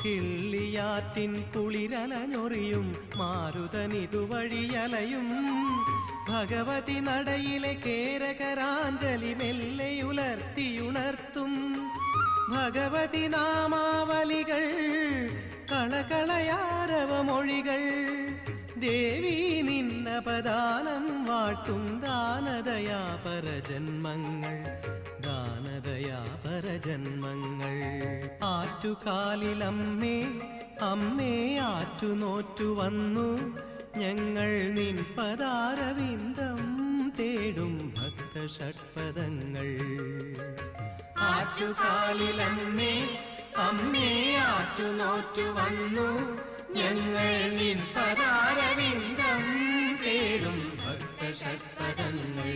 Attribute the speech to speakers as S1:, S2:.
S1: കിള്ളിയാറ്റിൻ കുളിരലഞ്ഞൊറിയും മാരുതനിതുവഴിയലയും ഭഗവതി നടയിലെ കേരകരാഞ്ജലി മെല്ലെയുലർത്തിയുണർത്തും ഭഗവതി നാമാവലികൾ കളകളയാരവമൊഴികൾ ദേവി നിന്നപദാനം വാഴ്ത്തും ദാനദയാപരജന്മങ്ങൾ ദാനദയാപരജന്മങ്ങൾ ആറ്റുകാലിലമ്മേ അമ്മേ ആറ്റുനോറ്റു വന്നു ഞങ്ങൾ നിൻ പദാരവിന്ദം തേടും ഭക്തഷഡ്പദങ്ങൾ
S2: ആറ്റുകാലിലമ്മേ അമ്മേ ആറ്റുനോറ്റു വന്നു ഞങ്ങൾ നിൻ പദാരവിന്ദം തേടും ഭക്തഷഡ്പദങ്ങൾ